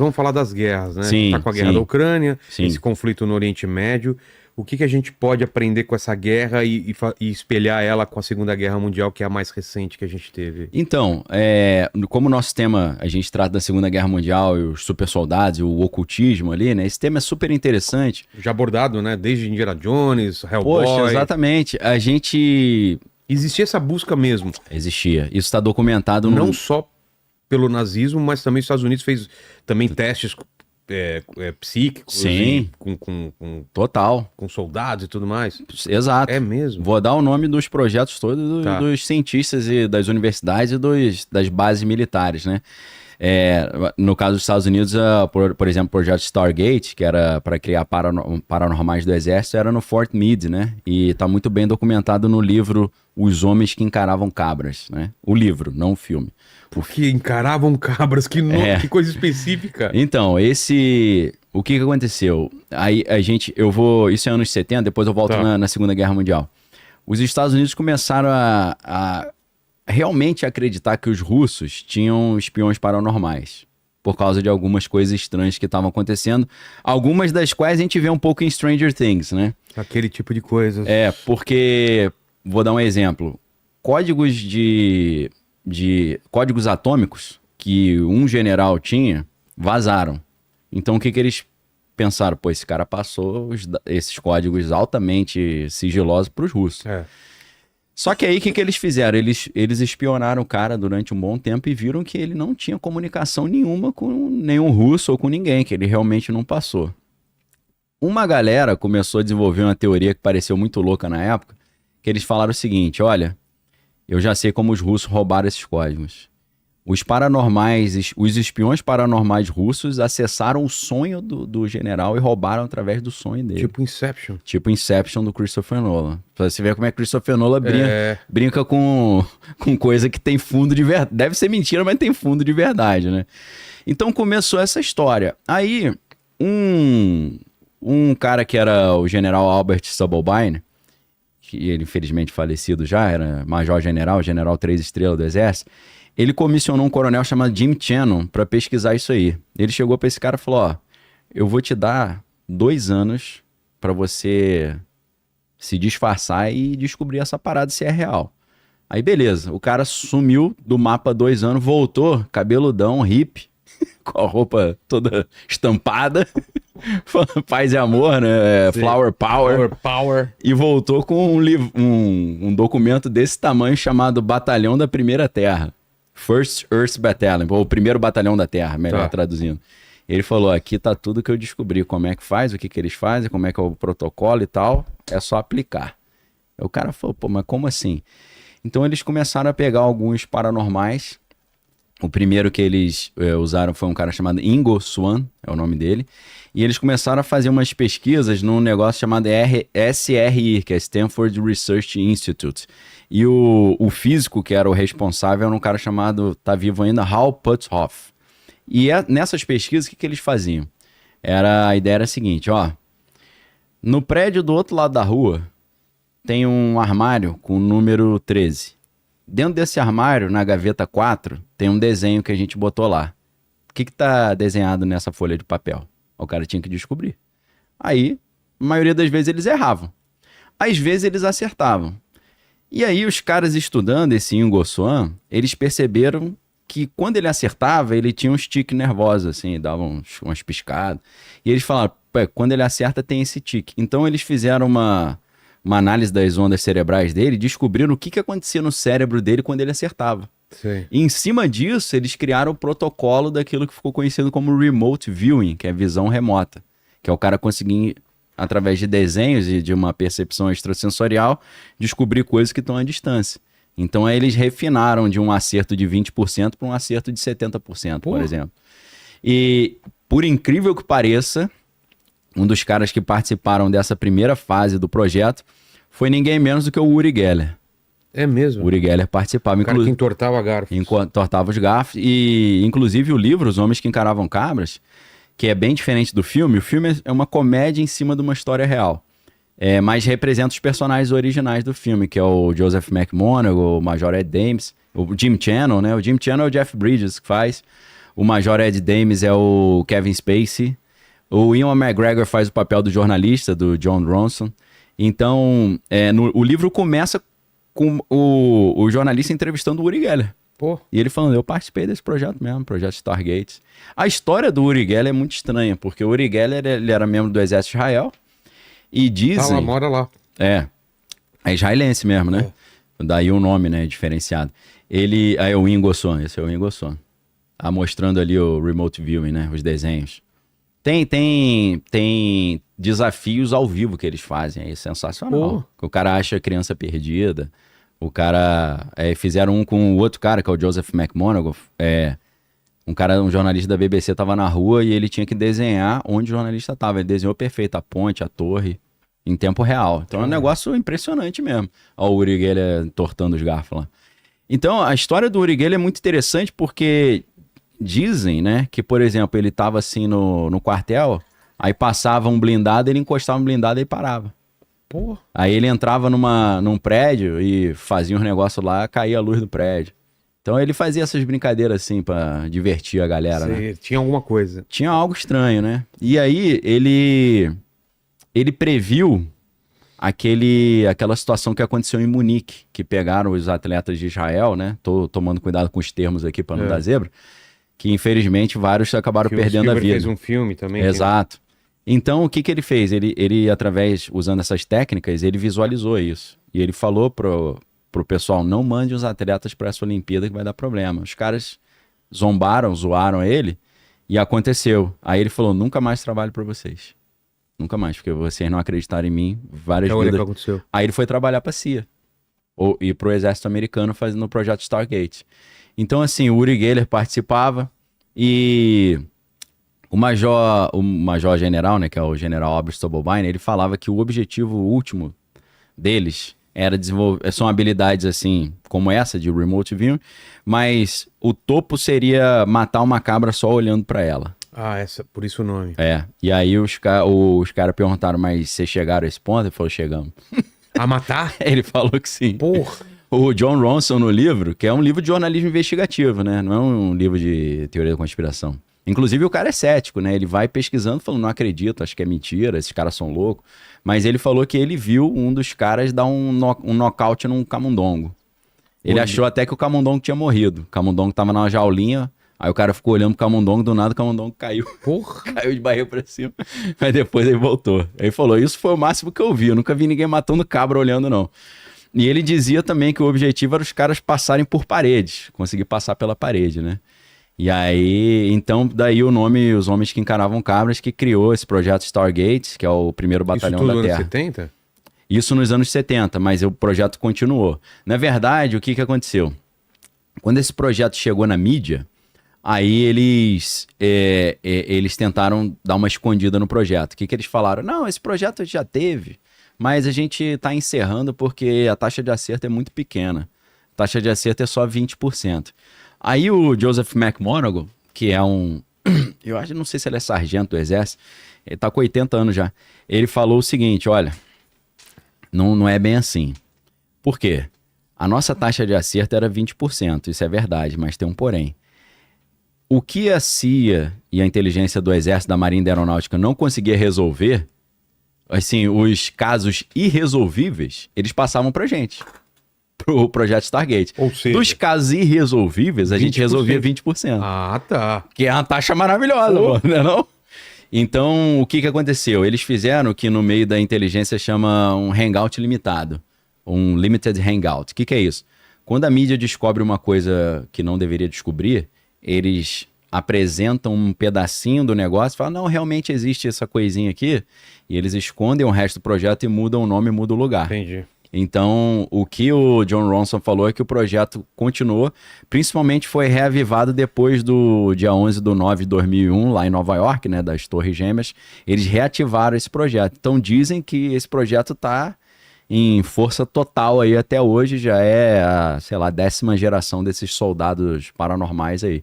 Vamos falar das guerras, né? Sim, Tá com a guerra sim, da Ucrânia, sim. esse conflito no Oriente Médio. O que que a gente pode aprender com essa guerra e espelhar ela com a Segunda Guerra Mundial, que é a mais recente que a gente teve? Então, como o nosso tema, a gente trata da Segunda Guerra Mundial e os super soldados e o ocultismo ali, né? Esse tema é super interessante. Já abordado, né? Desde Indiana Jones, Hellboy. Poxa, exatamente. A gente... Existia essa busca mesmo. Existia. Isso está documentado Não só pelo nazismo, mas também os Estados Unidos fez também testes psíquicos. Sim. Total. Com soldados e tudo mais. Exato. É mesmo. Vou dar o nome dos projetos todos Tá. dos cientistas e das universidades e das bases militares, né? No caso dos Estados Unidos, por exemplo, o projeto Stargate, que era para criar paranormais do exército, era no Fort Meade, né? E está muito bem documentado no livro Os Homens que Encaravam Cabras, né? O livro, não o filme. Porque encaravam cabras, que coisa específica. Então, o que aconteceu? Aí isso é anos 70, depois eu volto na Segunda Guerra Mundial. Os Estados Unidos começaram a realmente acreditar que os russos tinham espiões paranormais, por causa de algumas coisas estranhas que estavam acontecendo, algumas das quais a gente vê um pouco em Stranger Things, né? Aquele tipo de coisa. Porque, vou dar um exemplo, códigos códigos atômicos que um general tinha, vazaram. Então o que eles pensaram? Pô, esse cara passou esses códigos altamente sigilosos para os russos. Só que aí o que eles fizeram? Eles espionaram o cara durante um bom tempo e viram que ele não tinha comunicação nenhuma com nenhum russo ou com ninguém, que ele realmente não passou. Uma galera começou a desenvolver uma teoria que pareceu muito louca na época, que eles falaram o seguinte: olha, eu já sei como os russos roubaram esses códigos. Os espiões paranormais russos acessaram o sonho do general e roubaram através do sonho dele. Tipo Inception. Tipo Inception do Christopher Nolan. Pra você ver como é que Christopher Nolan brinca com coisa que tem fundo de verdade. Deve ser mentira, mas tem fundo de verdade, né? Então começou essa história. Aí, um cara que era o general Albert Subblebine, que ele infelizmente falecido já, era major-general, general 3 estrelas do exército, ele comissionou um coronel chamado Jim Channon para pesquisar isso aí. Ele chegou para esse cara e falou: ó, eu vou te dar 2 anos para você se disfarçar e descobrir essa parada se é real. Aí beleza, o cara sumiu do mapa 2 anos, voltou, cabeludão, hippie, com a roupa toda estampada, paz e amor, né? Flower Power. E voltou com um documento desse tamanho chamado Batalhão da Primeira Terra. First Earth Battalion, ou Primeiro Batalhão da Terra, melhor traduzindo. Ele falou: aqui tá tudo que eu descobri, como é que faz, o que eles fazem, como é que é o protocolo e tal, é só aplicar. Aí o cara falou: pô, mas como assim? Então eles começaram a pegar alguns paranormais. O primeiro que eles usaram foi um cara chamado Ingo Swann, é o nome dele. E eles começaram a fazer umas pesquisas num negócio chamado SRI, que é Stanford Research Institute. E o físico que era o responsável era um cara chamado, tá vivo ainda, Hal Puthoff. E nessas pesquisas, o que eles faziam? A ideia era a seguinte, ó. No prédio do outro lado da rua, tem um armário com o número 13. Dentro desse armário, na gaveta 4, tem um desenho que a gente botou lá. O que tá desenhado nessa folha de papel? O cara tinha que descobrir. Aí, a maioria das vezes eles erravam. Às vezes eles acertavam. E aí os caras estudando esse Ingo Swann, eles perceberam que quando ele acertava, ele tinha uns tiques nervosos, assim, dava umas piscadas. E eles falaram: quando ele acerta tem esse tique. Então eles fizeram uma análise das ondas cerebrais dele e descobriram o que acontecia no cérebro dele quando ele acertava. Sim. E em cima disso, eles criaram o protocolo daquilo que ficou conhecido como Remote Viewing, que é visão remota. Que é o cara conseguir, através de desenhos e de uma percepção extrasensorial, descobrir coisas que estão à distância. Então aí eles refinaram de um acerto de 20% para um acerto de 70%, por exemplo. E, por incrível que pareça, um dos caras que participaram dessa primeira fase do projeto foi ninguém menos do que o Uri Geller. É mesmo? O Uri Geller participava. O cara que entortava garfos. Entortava os garfos. E, inclusive, o livro Os Homens que Encaravam Cabras, que é bem diferente do filme. O filme é uma comédia em cima de uma história real. Mas representa os personagens originais do filme, que é o Joseph McMonagall, o Major Ed Dames, o Jim Channon, né? O Jim Channon é o Jeff Bridges que faz. O Major Ed Dames é o Kevin Spacey. O Ewan McGregor faz o papel do jornalista, do John Ronson. Então, o livro começa com o jornalista entrevistando o Uri Geller. Pô. E ele falando, eu participei desse projeto mesmo, projeto Stargate. A história do Uri Geller é muito estranha, porque o Uri Geller, ele era membro do exército de Israel. E dizem... Lá, mora lá. É israelense mesmo, né? Daí o nome, né, diferenciado. Ele... é o Ingosson, esse é o Ingosson. Tá mostrando ali o remote viewing, né, os desenhos. Tem desafios ao vivo que eles fazem, aí, sensacional. O cara acha a criança perdida. O cara... fizeram um com o outro cara, que é o Joseph McMonagle. Um jornalista da BBC tava na rua e ele tinha que desenhar onde o jornalista tava. Ele desenhou perfeito a ponte, a torre, em tempo real. Então é um negócio impressionante mesmo. Ó, o Uri Geller entortando os garfos lá. Então a história do Uri Geller é muito interessante porque dizem, né, que, por exemplo, ele tava assim no quartel, aí passava um blindado, ele encostava no blindado e parava. Pô. Aí ele entrava num prédio e fazia uns negócios lá, caía a luz do prédio. Então ele fazia essas brincadeiras assim pra divertir a galera, né? Tinha alguma coisa. Tinha algo estranho, né? E aí ele previu aquela situação que aconteceu em Munique, que pegaram os atletas de Israel, né? Tô tomando cuidado com os termos aqui pra não dar zebra. Que infelizmente vários acabaram perdendo a vida. Ele fez um filme também. Exato. Então, o que ele fez? Ele, usando essas técnicas, ele visualizou isso. E ele falou pro pessoal, não mande os atletas para essa Olimpíada que vai dar problema. Os caras zoaram ele e aconteceu. Aí ele falou, nunca mais trabalho para vocês. Nunca mais, porque vocês não acreditaram em mim. Várias vidas. Que aconteceu. Aí ele foi trabalhar pra CIA. E pro exército americano fazendo o projeto Stargate. Então, assim, o Uri Geller participava e... O major general, né, que é o general Albert Stubblebine, ele falava que o objetivo último deles era desenvolver... São habilidades, assim, como essa de remote viewing, mas o topo seria matar uma cabra só olhando pra ela. Por isso o nome. E aí os caras perguntaram, mas vocês chegaram a esse ponto? Ele falou, chegamos. A matar? Ele falou que sim. Porra! O John Ronson no livro, que é um livro de jornalismo investigativo, né? Não é um livro de teoria da conspiração. Inclusive o cara é cético, né? Ele vai pesquisando, falando, não acredito, acho que é mentira, esses caras são loucos. Mas ele falou que ele viu um dos caras dar um nocaute num camundongo. Ele achou até que o camundongo tinha morrido. O camundongo tava numa jaulinha, aí o cara ficou olhando pro camundongo, do nada o camundongo caiu. Porra! Caiu de barriga pra cima. Mas depois ele voltou. Ele falou, isso foi o máximo que eu vi. Eu nunca vi ninguém matando cabra olhando, não. E ele dizia também que o objetivo era os caras passarem por paredes. Conseguir passar pela parede, né? E aí, então, daí o nome, os homens que encaravam cabras, que criou esse projeto Stargate, que é o primeiro batalhão da Terra. Isso tudo nos anos 70? Isso nos anos 70, mas o projeto continuou. Na verdade, o que aconteceu? Quando esse projeto chegou na mídia, aí eles tentaram dar uma escondida no projeto. O que eles falaram? Não, esse projeto já teve, mas a gente está encerrando porque a taxa de acerto é muito pequena. A taxa de acerto é só 20%. Aí o Joseph McMonagle, que é eu acho, não sei se ele é sargento do exército, ele tá com 80 anos já. Ele falou o seguinte, olha, não é bem assim. Por quê? A nossa taxa de acerto era 20%, isso é verdade, mas tem um porém. O que a CIA e a inteligência do exército, da Marinha e da Aeronáutica não conseguia resolver, assim, os casos irresolvíveis, eles passavam pra gente. Pro projeto Stargate. Ou seja, dos casos irresolvíveis, a gente resolvia 20%. Ah, tá. Que é uma taxa maravilhosa, pô, não é não? Então, o que aconteceu? Eles fizeram o que no meio da inteligência chama um hangout limitado. Um limited hangout. O que é isso? Quando a mídia descobre uma coisa que não deveria descobrir, eles apresentam um pedacinho do negócio e falam, não, realmente existe essa coisinha aqui, e eles escondem o resto do projeto e mudam o nome e mudam o lugar. Entendi. Então, o que o John Ronson falou é que o projeto continuou, principalmente foi reavivado depois do dia 11/9/2001, lá em Nova York, né, das Torres Gêmeas, eles reativaram esse projeto. Então, dizem que esse projeto está em força total aí até hoje, já é a, sei lá, 10ª geração desses soldados paranormais aí.